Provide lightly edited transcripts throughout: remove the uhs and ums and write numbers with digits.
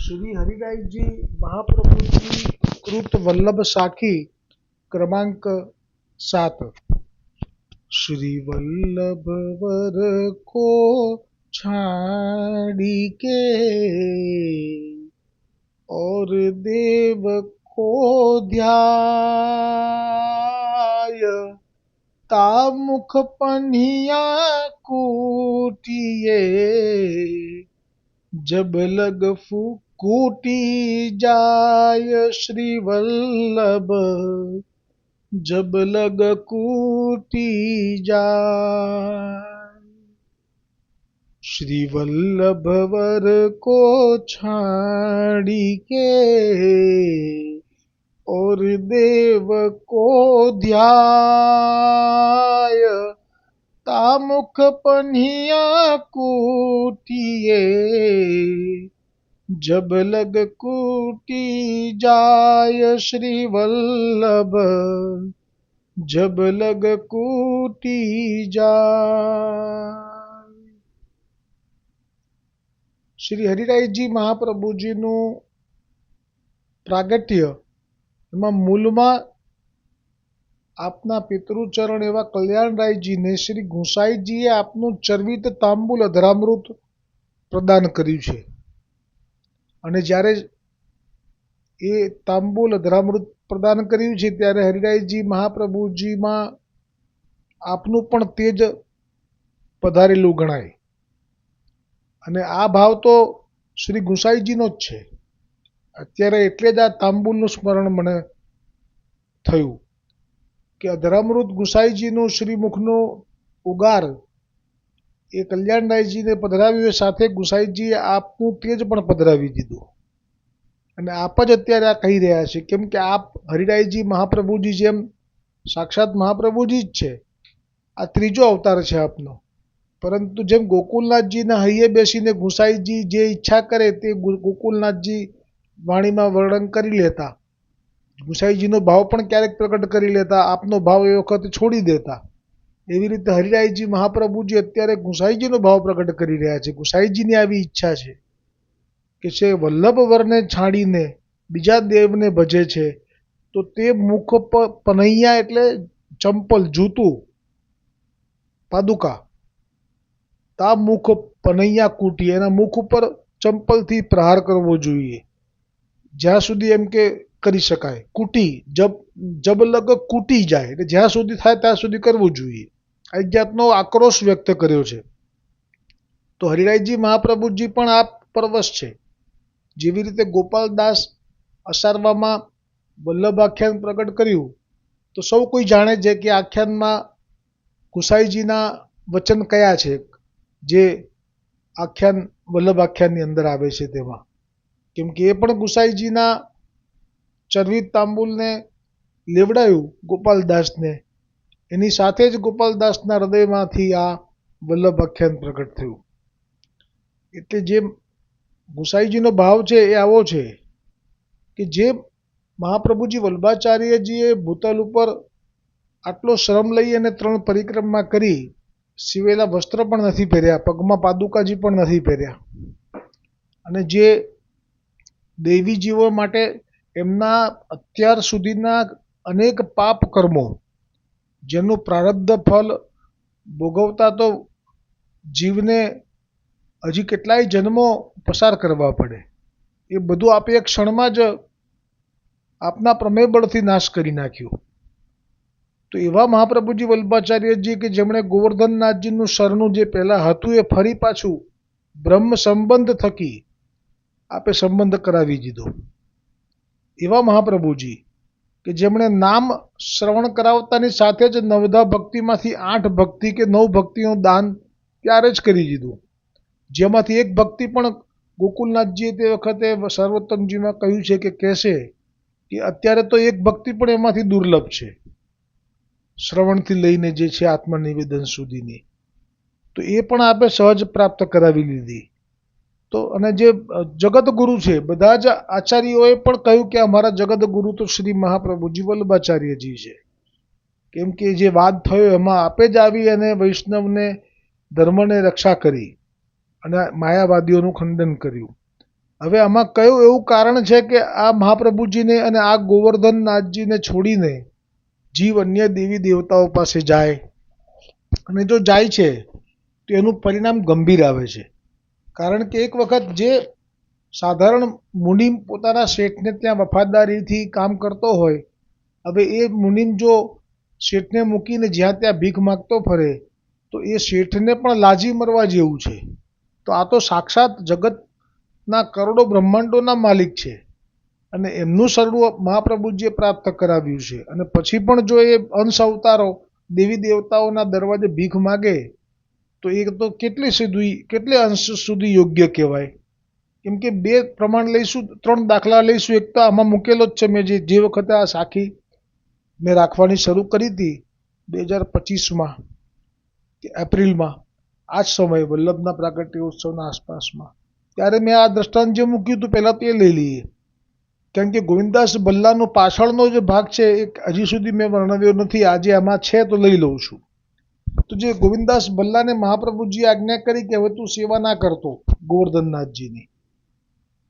श्री हरिरायजी महाप्रभुजी कृत वल्लभ साखी क्रमांक 7। श्री वल्लभ वर को छाड़ी के और देव को ध्याय तामुख पनिया कूटिए जब लग फूकूटी जाय श्री वल्लभ जब लग कूटी जाय। श्री वल्लभ वर को छाड़ी के और देव को ध्याय तामुख पनिया कूटिए जब लग कूटी जाय श्री वल्लभ जब लग कूटी जाय। श्री हरिरायजी महाप्रभुजीનું પ્રાગટ્ય એમાં મૂળમાં આપના પિતૃચરણ એવા કલ્યાણરાયજીને શ્રી ગુસાઈજીએ આપનું ચર્વિત તાંબુલ અધરામૃત પ્રદાન કર્યું છે અને જ્યારે એ તાંબુલ અધરામૃત પ્રદાન કર્યું છે ત્યારે હરિરાયજી મહાપ્રભુજીમાં આપનું પણ તેજ પધારેલું ગણાય અને આ ભાવ તો શ્રી ગુસાઈજીનો જ છે। અત્યારે એટલે જ આ તાંબુલનું સ્મરણ મને થયું કે અધરામૃત ગુસાઈજીનું શ્રીમુખનું ઉગાર એ કલ્યાણરાયજીને પધરાવ્યું સાથે ગુસાઈજીએ આપનું તેજ પણ પધરાવી દીધું અને આપ જ અત્યારે આ કહી રહ્યા છે કેમ કે આપ હરિરાયજી મહાપ્રભુજી જેમ સાક્ષાત મહાપ્રભુજી જ છે। આ ત્રીજો અવતાર છે આપનો, પરંતુ જેમ ગોકુલનાથજીના હૈયે બેસીને ગુસાઈજી જે ઈચ્છા કરે તે ગોકુલનાથજી વાણીમાં વર્ણન કરી લેતા, ગુસાઈજીનો ભાવ પણ ક્યારેક પ્રગટ કરી લેતા, આપનો ભાવ એ વખતે છોડી દેતા। એવી રીતે હરિરાયજી મહાપ્રભુજી અત્યારે ગુસાઈજીનો ભાવ પ્રગટ કરી રહ્યા છે। ગુસાઈજીની આવી ઈચ્છા છે કે છે વલ્લભ વરને છાડીને બીજા દેવને ભજે છે તો તે મુખ પનૈયા એટલે ચંપલ જૂતું પાદુકા તા મુખ પનૈયા કૂટી એના મુખ ઉપર ચંપલથી પ્રહાર કરવો જોઈએ જ્યાં સુધી એમ કે કરી શકાય। કૂટી જબ લગ કૂટી જાય એટલે જ્યાં સુધી થાય ત્યાં સુધી કરવું જોઈએ। આ એક જાતનો આક્રોશ વ્યક્ત કર્યો છે। તો હરિરાયજી મહાપ્રભુજી પણ આ પરવશ છે। જેવી રીતે ગોપાલદાસ અસારવામાં વલ્લભ આખ્યાન પ્રગટ કર્યું તો સૌ કોઈ જાણે છે કે આખ્યાનમાં ગુસાઈજીના વચન કયા છે જે આખ્યાન વલ્લભ આખ્યાનની અંદર આવે છે તેમાં, કેમ કે એ પણ ગુસાઈજીના ચર્વિત તાંબુલને લેવડાયું ગોપાલદાસને, એની સાથે જ ગોપાલદાસના હૃદયમાંથી આ વલ્લભ આખ્યાન પ્રગટ થયું। એટલે જે ગુસાઈજીનો ભાવ છે એ આવો છે કે જે મહાપ્રભુજી વલ્લભાચાર્યજીએ ભૂતલ ઉપર આટલો શ્રમ લઈ અને 3 પરિક્રમા કરી, સિવેલા વસ્ત્ર પણ નથી પહેર્યા, પગમાં પાદુકાજી પણ નથી પહેર્યા અને જે દૈવી જીવો માટે એમના અત્યાર સુધીના અનેક પાપ કર્મો જેનું પ્રારબ્ધ ફલ ભોગવતા તો જીવને હજી કેટલાય જન્મો પસાર કરવા પડે, એ બધું આપે એક ક્ષણમાં જ આપના પ્રમેય બળથી નાશ કરી નાખ્યું। તો એવા મહાપ્રભુજી વલ્લભાચાર્યજી કે જેમણે ગોવર્ધનનાથજીનું શરણું જે પહેલાં હતું એ ફરી પાછું બ્રહ્મ સંબંધ થકી આપે સંબંધ કરાવી દીધો। એવા મહાપ્રભુજી કે જેમણે નામ શ્રવણ કરાવતાની સાથે જ નવધા ભક્તિમાંથી 8 ભક્તિ કે 9 ભક્તિનું દાન ત્યારે જ કરી દીધું, જેમાંથી એક ભક્તિ પણ ગોકુલનાથજીએ તે વખતે સર્વોત્તમજીમાં કહ્યું છે કે કહેશે કે અત્યારે તો એક ભક્તિ પણ એમાંથી દુર્લભ છે શ્રવણથી લઈને જે છે આત્મનિવેદન સુધીની, તો એ પણ આપે સહજ પ્રાપ્ત કરાવી લીધી। તો અને જે જગતગુરુ છે બધા જ આચાર્યોએ પણ કહ્યું કે અમારા જગતગુરુ તો શ્રી મહાપ્રભુજી વલ્લભાચાર્યજી છે, કેમ કે જે વાદ થયો એમાં આપે જ આવી અને વૈષ્ણવને ધર્મને રક્ષા કરી અને માયાવાદીઓનું ખંડન કર્યું। હવે આમાં કયું એવું કારણ છે કે આ મહાપ્રભુજીને અને આ ગોવર્ધનનાથજીને છોડીને જીવ અન્ય દેવી દેવતાઓ પાસે જાય, અને જો જાય છે તો એનું પરિણામ ગંભીર આવે છે. કારણ કે એક વખત જે સાધારણ મુનિમ પોતાના શેઠને ત્યાં વફાદારીથી કામ કરતો હોય, હવે એ મુનિમ જો શેઠને મૂકીને જ્યાં ત્યાં ભીખ માગતો ફરે તો એ શેઠને પણ લાજી મરવા જેવું છે. તો આ તો સાક્ષાત જગતના કરોડો બ્રહ્માંડોના માલિક છે, અને એમનું શરણું મહાપ્રભુજીએ પ્રાપ્ત કરાવ્યું છે. અને પછી પણ જો એ અંશ અવતારો દેવી દેવતાઓના દરવાજે ભીખ માગે તો એ તો કેટલી અંશ સુધી યોગ્ય કહેવાય. કેમ કે બે પ્રમાણ લઈશું, ત્રણ દાખલા લઈશું. એક તો આમાં મૂકેલો જ છે, મેં જે વખતે આ સાખી મેં રાખવાની શરૂ કરી હતી 2025માં કે એપ્રિલમાં, આ જ સમયે વલ્લભના પ્રાગટ્ય ઉત્સવના આસપાસમાં, ત્યારે મેં આ દ્રષ્ટાંત જે મૂક્યું હતું પહેલાં તો એ લઈ લઈએ. કેમ કે ગોવિંદાસ ભલ્લાનો પાછળનો જે ભાગ છે એ હજી સુધી મેં વર્ણવ્યો નથી. આજે આમાં છે તો લઈ લઉં છું. તો જે ગોવિંદાસ ભલ્લાને મહાપ્રભુજીએ આજ્ઞા કરી કે હવે તું સેવા ના કરતો ગોવર્ધનનાથજીની.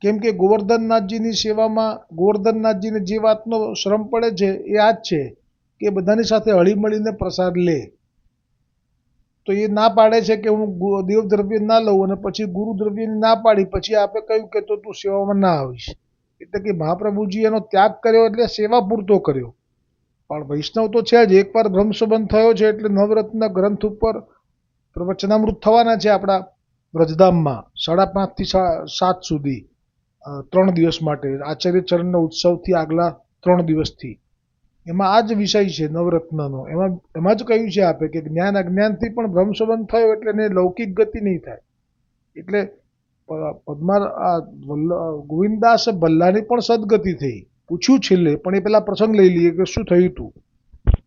કેમ કે ગોવર્ધનનાથજીની સેવામાં ગોવર્ધનનાથજીને જે વાતનો શ્રમ પડે છે એ આ જ છે કે બધાની સાથે હળીમળીને પ્રસાદ લે. તો એ ના પાડે છે કે હું દેવદ્રવ્ય ના લઉં, અને પછી ગુરુદ્રવ્યની ના પાડી, પછી આપે કહ્યું કે તો તું સેવામાં ના આવીશ. એટલે કે મહાપ્રભુજી એનો ત્યાગ કર્યો એટલે સેવા પૂરતો કર્યો. પણ વૈષ્ણવ તો છે જ. એકવાર બ્રહ્મસંબંધ થયો છે એટલે નવરત્ન ગ્રંથ ઉપર પ્રવચનામૃત થવાના છે આપણા વ્રજધામમાં 5:30 થી 7 સુધી, 3 દિવસ માટે, આચાર્ય ચરણના ઉત્સવથી આગલા 3 દિવસથી. એમાં આ જ વિષય છે નવરત્નનો. એમાં જ કહ્યું છે આપે કે જ્ઞાન અજ્ઞાનથી પણ બ્રહ્મસંબંધ થયો એટલે એને લૌકિક ગતિ નહીં થાય. એટલે ગોવિંદાસ ભલ્લાની પણ સદગતિ થઈ. પૂછ્યું છેલ્લે, પણ એ પેલા પ્રસંગ લઈ લઈએ કે શું થયું હતું.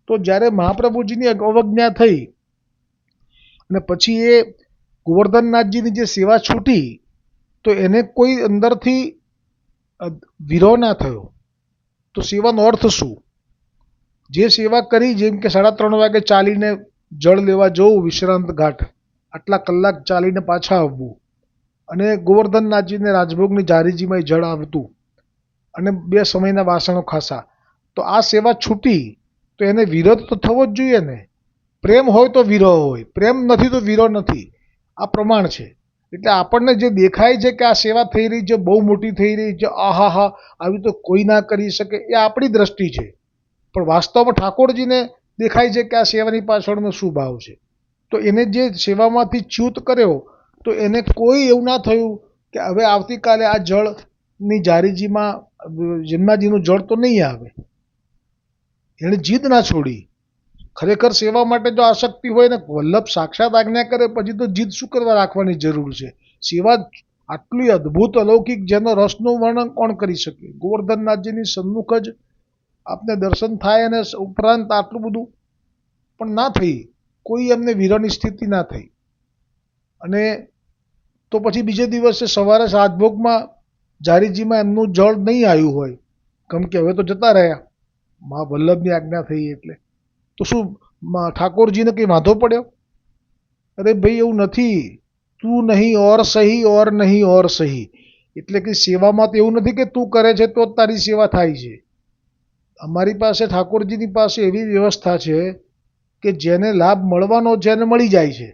તો જ્યારે મહાપ્રભુજીની અવજ્ઞા થઈ અને પછી એ ગોવર્ધનનાથજીની જે સેવા છૂટી, તો એને કોઈ અંદરથી વિરોહ ના થયો. તો સેવાનો અર્થ શું? જે સેવા કરી, જેમ કે 3:30 વાગે ચાલીને જળ લેવા જવું વિશ્રાંત ઘાટ, આટલા કલાક ચાલીને પાછા આવવું, અને ગોવર્ધનનાથજીને રાજભોગની જારીજીમાં જળ આવતું, અને 2 સમયના વાસણો ખાસા. તો આ સેવા છૂટી તો એને વિરોધ તો થવો જ જોઈએ ને. પ્રેમ હોય તો વિરોહ હોય, પ્રેમ નથી તો વિરોહ નથી. આ પ્રમાણ છે. એટલે આપણને જે દેખાય છે કે આ સેવા થઈ રહી છે, બહુ મોટી થઈ રહી છે, આહા હા આવી તો કોઈ ના કરી શકે, એ આપણી દ્રષ્ટિ છે. પણ વાસ્તવમાં ઠાકોરજીને દેખાય છે કે આ સેવાની પાછળનો શું ભાવ છે. તો એને જે સેવામાંથી ચ્યુત કર્યો, તો એને કોઈ એવું ના થયું કે હવે આવતીકાલે આ જળની જારીજીમાં જન્માજીનું જળ તો નહીં આવે. એણે જીદ ના છોડી. ખરેખર સેવા માટે જો આસક્તિ હોય ને, વલ્લભ સાક્ષાત આજ્ઞા કરે પછી તો જીદ શું કરવા રાખવાની જરૂર છે. સેવા આટલી અદ્ભુત અલૌકિક જેનો રસનું વર્ણન કોણ કરી શકે. ગોવર્ધનનાથજીની સન્મુખ જ આપને દર્શન થાય, અને ઉપરાંત આટલું બધું પણ ના થઈ. કોઈ એમને વિરહની સ્થિતિ ના થઈ. અને તો પછી બીજે દિવસે સવારે રાજભોગમાં જારીજીમાં એમનું જળ નહીં આવ્યું હોય, કેમ કે હવે તો જતા રહ્યા, મા વલ્લભની આજ્ઞા થઈ એટલે. તો શું ઠાકોરજીને કંઈ વાંધો પડ્યો? અરે ભાઈ એવું નથી. તું નહીં ઓર સહી, ઓર નહીં ઓર સહી. એટલે કે સેવામાં તો એવું નથી કે તું કરે છે તો જ તારી સેવા થાય છે. અમારી પાસે, ઠાકોરજીની પાસે એવી વ્યવસ્થા છે કે જેને લાભ મળવાનો છે એને મળી જાય છે,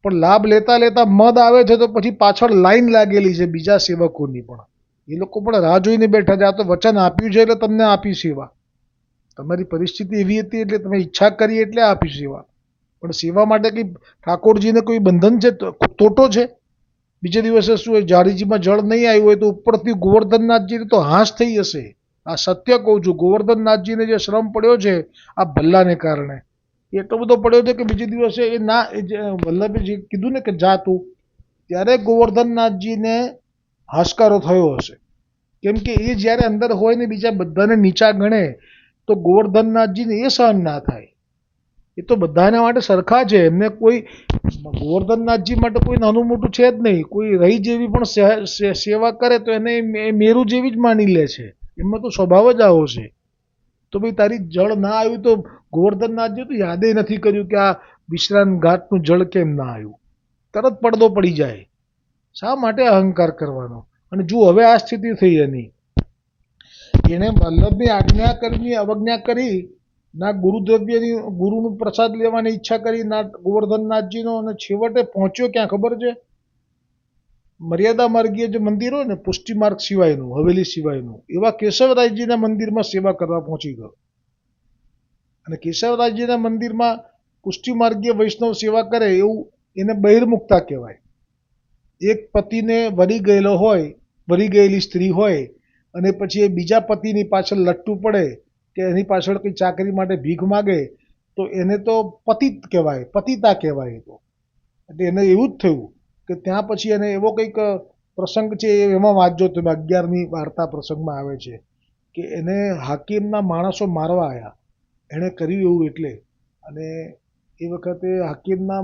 પણ લાભ લેતા લેતા મદ આવે છે તો પછી પાછળ લાઈન લાગેલી છે બીજા સેવકોની પણ. એ લોકો પણ રાહ જોઈને બેઠા છે. આ તો વચન આપ્યું છે એટલે તમને આપી સેવા. તમારી પરિસ્થિતિ એવી હતી એટલે તમે ઈચ્છા કરી એટલે આપી સેવા. પણ સેવા માટે કંઈ ઠાકોરજીને કોઈ બંધન છે, તોટો છે? બીજે દિવસે શું જારીજીમાં જળ નહીં આવ્યું હોય તો ઉપરથી ગોવર્ધનનાથજીને તો હાશ થઈ હશે. આ સત્ય કહું છું. ગોવર્ધનનાથજીને જે શ્રમ પડ્યો છે આ ભલ્લાને કારણે, એટલો બધો પડ્યો છે કે બીજે દિવસે એ ના, વલ્લભે જે કીધું ને કે જા તું, ત્યારે ગોવર્ધનનાથજીને હાશકારો થયો હશે. કેમ કે એ જ્યારે અંદર હોય ને બીજા બધાને નીચા ગણે તો ગોવર્ધનનાથજીને એ સહન ના થાય. એ તો બધાને માટે સરખા છે. એમને કોઈ ગોવર્ધનનાથજી માટે કોઈ નાનું મોટું છે જ નહીં. કોઈ રહી જેવી પણ સેવા કરે તો એને મેરુ જેવી જ માની લે છે. એમાં તો સ્વભાવ જ આવો છે. તો ભાઈ તારી જળ ના આવ્યું તો ગોવર્ધનનાથજી તો યાદે નથી કર્યું કે આ વિશ્રાંત ઘાટનું જળ કેમ ના આવ્યું. તરત પડદો પડી જાય. શા માટે અહંકાર કરવાનો? અને જો હવે આ સ્થિતિ થઈ એની, એને વલ્લભની આજ્ઞાની અવજ્ઞા કરી, ના ગુરુદ્રવ્યની ગુરુનું પ્રસાદ લેવાની ઈચ્છા કરી, ના ગોવર્ધનનાથજીનો, અને છેવટે પહોંચ્યો ક્યાં ખબર છે? મર્યાદા માર્ગીય જે મંદિર હોય ને, પુષ્ટિ માર્ગ સિવાયનું, હવેલી સિવાયનું, એવા કેશવરાયજીના મંદિરમાં સેવા કરવા પહોંચી ગયો. અને કેશવરાયજીના મંદિરમાં પુષ્ટિ માર્ગીય વૈષ્ણવ સેવા કરે એવું એને બહિર્મુખતા કહેવાય. એક પતિને વરી ગયેલો હોય, વરી ગયેલી સ્ત્રી હોય, અને પછી એ બીજા પતિની પાછળ લટ્ટું પડે કે એની પાછળ કંઈ ચાકરી માટે ભીખ માગે, તો એને તો પતિત કહેવાય, પતિતા કહેવાય. તો એટલે એને એવું જ થયું કે ત્યાં પછી એને એવો કંઈક પ્રસંગ છે, એમાં વાંચજો તમે, 11મી વાર્તા પ્રસંગમાં આવે છે કે એને હાકીમના માણસો મારવા આવ્યા, એણે કર્યું એવું એટલે. અને એ વખતે હાકીમના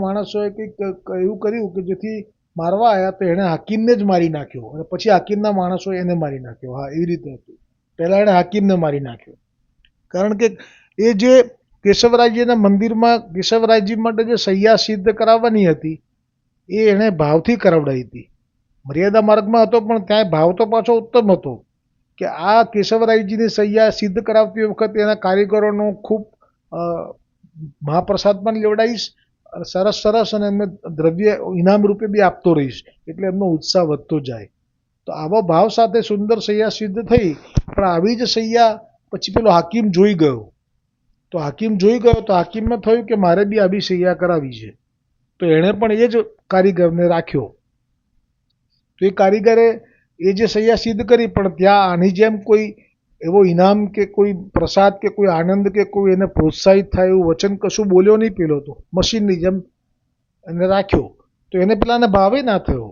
માણસોએ કંઈક એવું કર્યું કે જેથી મારવા આવ્યા તો એણે હાકીમને જ મારી નાખ્યો, અને પછી હાકીમના માણસોએ એને મારી નાખ્યો. હા, એવી રીતે હતું. પહેલાં એણે હાકીમને મારી નાખ્યો, કારણ કે એ જે કેશવરાયજીના મંદિરમાં કેશવરાયજી માટે જે સૈયા સિદ્ધ કરાવવાની હતી એ એણે ભાવથી કરાવડાવી હતી. મર્યાદા માર્ગમાં હતો પણ ત્યાં ભાવ તો પાછો ઉત્તમ હતો કે આ કેશવરાયજીની સૈયા સિદ્ધ કરાવતી વખતે એના કારીગરોનો ખૂબ મહાપ્રસાદ પણ લેવડાવીશ, સરસ સરસ, અને એમને દ્રવ્ય ઇનામ રૂપે બી આપતો રહીશ, એટલે એમનો ઉત્સાહ વધતો જાય. તો આવો ભાવ સાથે સુંદર સૈયા સિદ્ધ થઈ. પણ આવી જ સૈયા પછી પેલો હાકીમ જોઈ ગયો. તો હાકીમને થયું કે મારે બી આવી સૈયા કરાવી છે. તો એણે પણ એ જ કારીગરને રાખ્યો. તો એ કારીગરે એ જે સૈયા સિદ્ધ કરી, પણ ત્યાં આની જેમ કોઈ એવો ઇનામ કે કોઈ પ્રસાદ કે કોઈ આનંદ કે કોઈ એને પ્રોત્સાહિત થાય એવું વચન કશું બોલ્યો નહીં. પેલો તો મશીનની જેમ એને રાખ્યો. તો એને પેલાને ભાવે ના થયો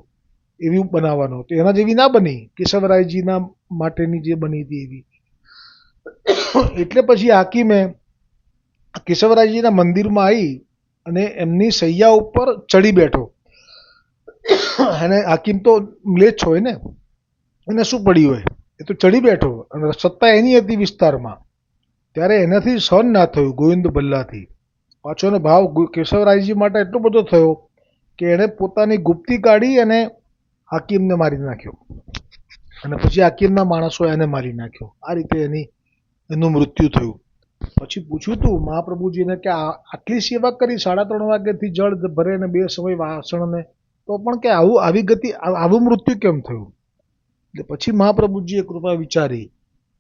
એવી બનાવવાનો, તો એના જેવી ના બની કેશવરાયજીના માટેની જે બની હતી એવી. એટલે પછી હાકીમે કેશવરાયજીના મંદિરમાં આવી અને એમની સૈયા ઉપર ચડી બેઠો. અને હાકીમ તો મ્લેચ્છ હોય ને, એને શું પડી હોય, એ તો ચડી બેઠો અને સત્તા એની હતી વિસ્તારમાં. ત્યારે એનાથી સહન ના થયું ગોવિંદ ભલ્લાથી. પાછો એનો ભાવ કેશવરાયજી માટે એટલો બધો થયો કે એણે પોતાની ગુપ્તી કાઢી અને હાકીમને મારી નાખ્યો. અને પછી હાકીમના માણસો એને મારી નાખ્યો. આ રીતે એનું મૃત્યુ થયું. પછી પૂછ્યું તું મહાપ્રભુજીને કે આટલી સેવા કરી, 3:30 વાગ્યાથી જળ ભરે ને 2 સમય વાસણને, તો પણ કે આવું મૃત્યુ કેમ થયું? એટલે પછી મહાપ્રભુજીએ કૃપા વિચારી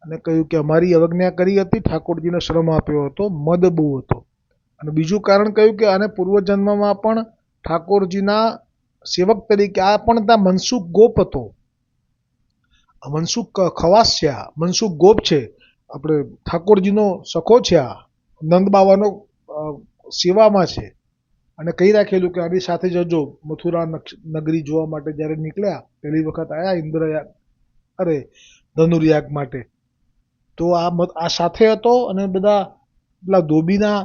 અને કહ્યું કે અમારી અવજ્ઞા કરી હતી, ઠાકોરજીને શ્રમ આપ્યો હતો, મદ બહુ હતો. અને બીજું કારણ કહ્યું કે આને પૂર્વજન્મમાં પણ ઠાકોરજીના સેવક તરીકે આ પણ ત્યાં મનસુખ ગોપ હતો. મનસુખ ખવાસ છે, આ મનસુખ ગોપ છે, આપણે ઠાકોરજીનો સખો છે. આ નંદ બાવાનો સેવામાં છે. અને કહી રાખેલું કે આની સાથે જજો મથુરા નગરી જોવા માટે. જ્યારે નીકળ્યા પહેલી વખત આવ્યા ઇન્દ્રયાગ, અરે ધનુર્યાગ માટે, તો આ સાથે હતો. અને બધા પેલા ધોબીના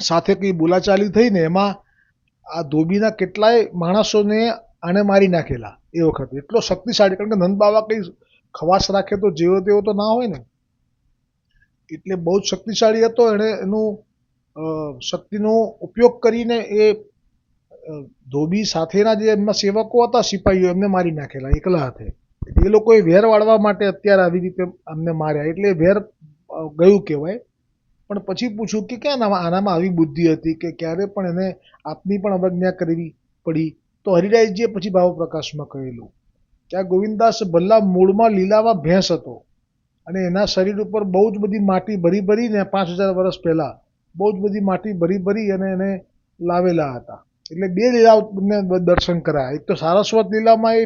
સાથે કંઈ બોલાચાલી થઈ ને એમાં આ ધોબીના કેટલાય માણસોને આણે મારી નાખેલા એ વખતે. એટલો શક્તિશાળી, કારણ કે નંદ બાવા કંઈ ખવાસ રાખે તો જેવો તેવો તો ના હોય ને, એટલે બહુ જ શક્તિશાળી હતો. એણે એનું શક્તિનો ઉપયોગ કરીને એ ધોબી સાથેના જે એમના સેવકો હતા, સિપાહીઓ, એમને મારી નાખેલા એકલા હાથે. એ લોકોએ વેર વાળવા માટે અત્યારે આવી રીતે અમને માર્યા, એટલે વેર ગયું કહેવાય. પણ પછી પૂછ્યું કે ક્યાં આનામાં આવી બુદ્ધિ હતી કે ક્યારે પણ એને આપની પણ અવજ્ઞા કરવી પડી? તો હરિરાયજીએ પછી ભાવ પ્રકાશમાં કહેલું કે આ ગોવિંદદાસ ભલ્લા મૂળમાં લીલામાં ભેંસ હતો, અને એના શરીર ઉપર બહુ જ બધી માટી ભરી ભરીને 5000 વર્ષ પહેલાં બહુ જ બધી માટી ભરી ભરી અને એને લાવેલા હતા. એટલે 2 લીલાઓને દર્શન કરાયા. એક તો સારસ્વત લીલામાં એ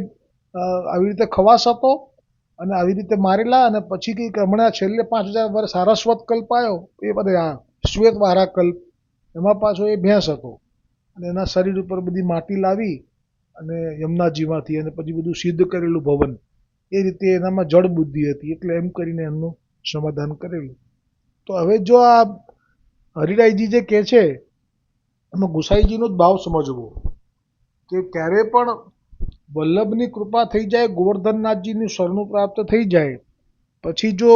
આવી રીતે ખવાસ હતો અને આવી રીતે મારેલા, અને પછી કંઈક હમણાં છેલ્લે 5000 વર્ષ સારસ્વત કલ્પ આવ્યો, એ બધે આ શ્વેત વારા કલ્પ, એમાં પાછો એ ભેંસ હતો. અને એના શરીર ઉપર બધી માટી લાવી અને યમુનાજીમાંથી, અને પછી બધું સિદ્ધ કરેલું ભવન. એ રીતે એનામાં જળ બુદ્ધિ હતી, એટલે એમ કરીને એમનું સમાધાન કરેલું. તો હવે જો આ હરિરાયજી જે કહે છે એમાં ગુસાઈજીનો જ ભાવ સમજવો કે ક્યારે પણ વલ્લભની કૃપા થઈ જાય, ગોવર્ધનનાથજીની શરણું પ્રાપ્ત થઈ જાય, પછી જો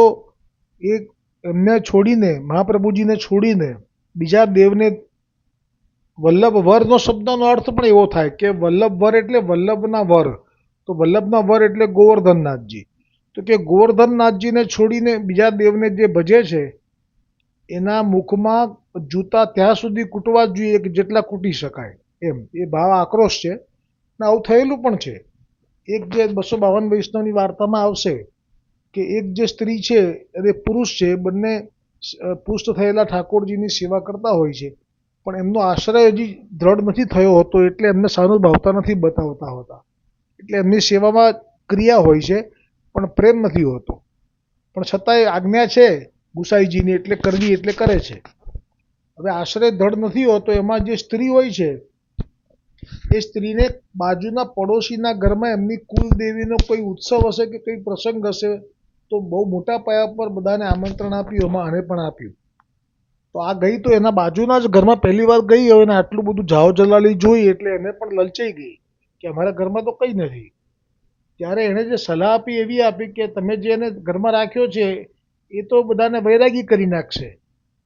એમને છોડીને, મહાપ્રભુજીને છોડીને બીજા દેવને વલ્લભ વરનો શબ્દનો અર્થ પણ એવો થાય કે વલ્લભ વર એટલે વલ્લભના વર. તો વલ્લભના વર એટલે ગોવર્ધનનાથજી. તો કે ગોવર્ધનનાથજીને છોડીને બીજા દેવને જે ભજે છે એના મુખમાં જૂતા ત્યાં સુધી કૂટવા જ જોઈએ કે જેટલા કૂટી શકાય એમ. એ ભાવ આક્રોશ છે ને આવું થયેલું પણ છે. એક જે 252 વૈષ્ણવની વાર્તામાં આવશે કે એક જે સ્ત્રી છે અને પુરુષ છે, બંને પુષ્ટ થયેલા ઠાકોરજીની સેવા કરતા હોય છે, પણ એમનો આશ્રય હજી દ્રઢ નથી થયો હોતો એટલે એમને સાનુભાવતા નથી બતાવતા હોતા. એટલે એમની સેવામાં ક્રિયા હોય છે પણ પ્રેમ નથી હોતો. પણ છતાંય આજ્ઞા છે ગુસાઈજીની એટલે કરવી એટલે કરે છે. હવે આશ્રય દ્રઢ નથી હોતો એમાં જે સ્ત્રી હોય છે એ સ્ત્રીને બાજુના પડોશીના ઘરમાં એમની કુલદેવીનો કોઈ ઉત્સવ હશે કે કોઈ પ્રસંગ હશે તો બહુ મોટા પાયા પર બધાને આમંત્રણ આપ્યું. એમાં આને પણ આપ્યું. તો આ ગઈ તો એના બાજુના જ ઘરમાં પહેલી વાર ગઈ. હવે એને આટલું બધું જાઓ જલાલી જોઈ એટલે એને પણ લલચાઈ ગઈ કે અમારા ઘરમાં તો કંઈ નથી. ત્યારે એણે જે સલાહ આપી એવી આપી કે તમે જે એને ઘરમાં રાખ્યો છે એ તો બધાને વૈરાગી કરી નાખશે.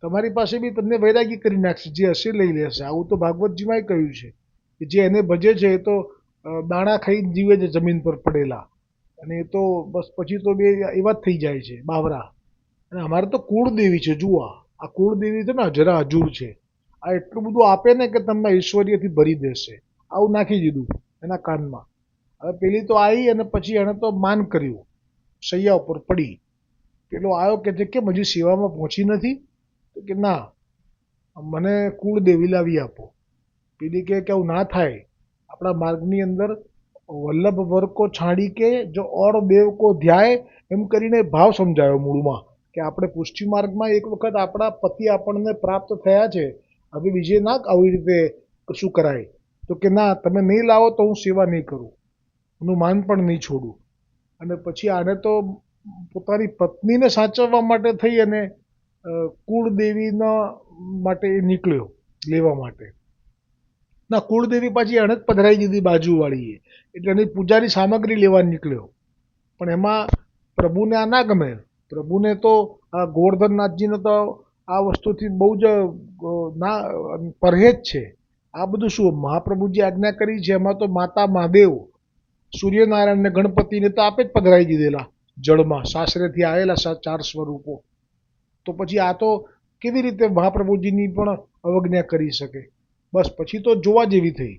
તમારી પાસે બી તમને વૈરાગી કરી નાખશે. જે હશે લઈ લેશે. આવું તો ભાગવતજીમાંય કહ્યું છે કે જે એને ભજે છે એ તો દાણા ખાઈને જીવે છે જમીન પર પડેલા, અને એ તો બસ પછી તો બે એવા જ થઈ જાય છે બાવરા. અને અમારે તો કુળદેવી છે. જુઓ આ કુળદેવી છે ને જરા હજુર છે. આ એટલું બધું આપે ને કે તમને ઐશ્વર્યથી ભરી દેશે. આવું નાખી દીધું એના કાનમાં. હવે પેલી તો આવી અને પછી એણે તો માન કર્યું, સૈયા ઉપર પડી. પેલો આવ્યો કે છે કેમ હજી સેવામાં પહોંચી નથી? તો કે ના, મને કુળદેવી લાવી આપો. પેલી કે આવું ના થાય. આપણા માર્ગની અંદર વલ્લભ વર કો છાડી કે જો ઓર દેવ કો ધ્યાય એમ કરીને ભાવ સમજાયો મૂળમાં કે આપણે પુષ્ટિ માર્ગમાં એક વખત આપણા પતિ આપણને પ્રાપ્ત થયા છે, હવે બીજે ના આવી રીતે શું કરાય? તો કે ના, તમે નહીં લાવો તો હું સેવા નહીં કરું, એનું માન પણ નહીં છોડું. અને પછી આને તો પોતાની પત્નીને સાચવવા માટે થઈ અને કુળદેવીના માટે નીકળ્યો લેવા માટે. ના, કુળદેવી પાછી એણે જ પધરાઈ દીધી બાજુવાળીએ. એટલે એની પૂજાની સામગ્રી લેવા નીકળ્યો. પણ એમાં પ્રભુને આ ના ગમે. પ્રભુને તો આ ગોવર્ધનનાથજીને તો આ વસ્તુથી બહુ જ ના પરહેજ છે. આ બધું શું મહાપ્રભુજી આજ્ઞા કરી છે એમાં તો માતા મહાદેવ સૂર્યનારાયણ ને ગણપતિને તો આપે જ પધરાઈ દીધેલા જળમાં, સાસરેથી આવેલા 4 સ્વરૂપો. તો પછી આ તો કેવી રીતે મહાપ્રભુજીની પણ અવજ્ઞા કરી શકે? બસ પછી તો જોવા જેવી થઈ.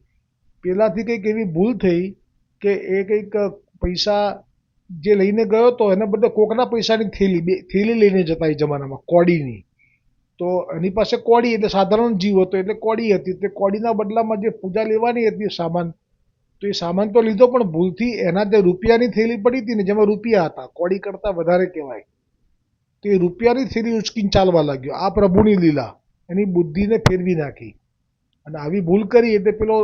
પેલાથી કંઈક એવી ભૂલ થઈ કે એ કંઈક પૈસા જે લઈને ગયો તો એને બદલે કોકના પૈસાની થેલી લઈને જતા એ જમાનામાં કોડીની. તો એની પાસે કોડી એટલે સાધારણ જીવ હતો એટલે કોડી હતી. તે કોડીના બદલામાં જે પૂજા લેવાની હતી સામાન, તો એ સામાન તો લીધો પણ ભૂલથી એના જે રૂપિયાની થેલી પડી હતી ને જેમાં રૂપિયા હતા, કોડી કરતાં વધારે કહેવાય, તો એ રૂપિયાની થેલી ઉચકીને ચાલવા લાગ્યો. આ પ્રભુની લીલા, એની બુદ્ધિને ફેરવી નાખી. અને આવી ભૂલ કરી એટલે પેલો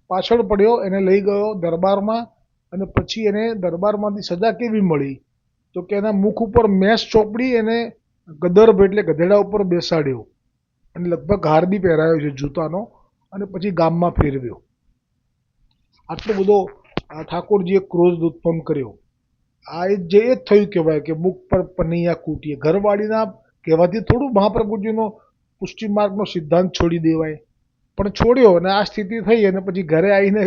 પાછળ પડ્યો, એને લઈ ગયો દરબારમાં. અને પછી એને દરબારમાંથી સજા કેવી મળી? તો કે એના મુખ ઉપર મેસ ચોપડી એને ગદર્ભ એટલે ગધેડા ઉપર બેસાડ્યો અને લગભગ હાર બી પહેરાયો છે જૂતાનો, અને પછી ગામમાં ફેરવ્યો. આટલો બધો ઠાકોરજીએ ક્રોધ ઉત્પન્ન કર્યો. આ એ જ થયું કહેવાય કે મુખ પર પનૈયા કૂટીએ. ઘરવાળીના કહેવાથી થોડું મહાપ્રભુજીનો પુષ્ટિ માર્ગનો સિદ્ધાંત છોડી દેવાય. પણ છોડ્યો અને આ સ્થિતિ થઈ. અને પછી ઘરે આવીને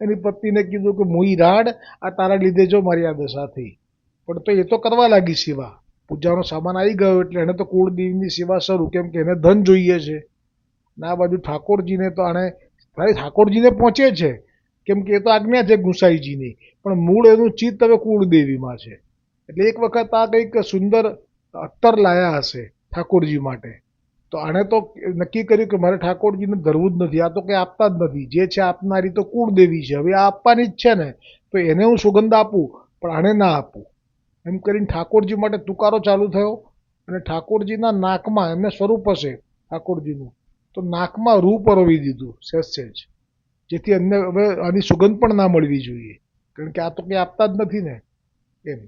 એની પત્નીને કીધું કે મોઈ રાડ, આ તારા લીધે જો મારી આ દશા થઈ. પણ તો એ તો કરવા લાગી સેવા. પૂજાનો સામાન આવી ગયો એટલે એને તો કુળદેવીની સેવા શરૂ, કેમ કે એને ધન જોઈએ છે. અને આ બાજુ ઠાકોરજીને તો આણે ખાલી ઠાકોરજીને પહોંચે છે કેમ કે એ તો આજ્ઞા છે ગુસાઈજીની, પણ મૂળ એનું ચિત્ત હવે કુળદેવીમાં છે. એટલે એક વખત આ કંઈક સુંદર અત્તર લાયા હશે ઠાકોરજી માટે. તો આણે તો નક્કી કર્યું કે મારે ઠાકોરજીને ધરવું જ નથી. આ તો કંઈ આપતા જ નથી. જે છે આપનારી તો કુળદેવી છે. હવે આ આપવાની જ છે ને, તો એને હું સુગંધ આપું પણ આને ના આપું. એમ કરીને ઠાકોરજી માટે તુકારો ચાલુ થયો. અને ઠાકોરજીના નાકમાં, એમને સ્વરૂપ હશે ઠાકોરજીનું, તો નાકમાં રૂ પરોવી દીધું સહેજ, જેથી એમને હવે આની સુગંધ પણ ના મળવી જોઈએ, કારણ કે આ તો કંઈ આપતા જ નથી ને એમ.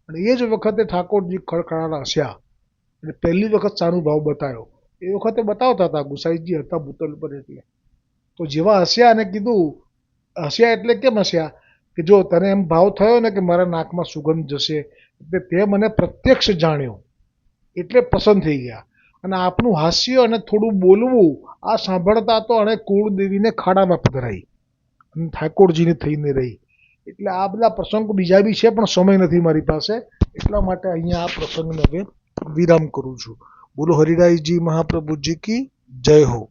અને એ જ વખતે ઠાકોરજી ખડખડાટ હસ્યા અને પહેલી વખત સાનુભાવ બતાવ્યો. એ વખતે બતાવતા હતા ગુસાઈજી હતા ભૂતલ પર એટલે. તો જેવા હસ્યા અને કીધું, હસ્યા એટલે કેમ હસ્યા કે જો તને એમ ભાવ થયો ને કે મારા નાકમાં સુગંધ જશે, એટલે તે મને પ્રત્યક્ષ જાણ્યો એટલે પસંદ થઈ ગયા. અને આપનું હાસ્ય અને થોડું બોલવું આ સાંભળતા તો અને કુળદેવીને ખાડામાં પધરાઈ અને ઠાકોરજીને થઈને રહી. એટલે આ બધા પ્રસંગો બીજા બી છે પણ સમય નથી મારી પાસે, એટલા માટે અહીંયા આ પ્રસંગને હવે વિરામ કરું છું. બોલો હરિરાયજી મહાપ્રભુજી કી જય હો.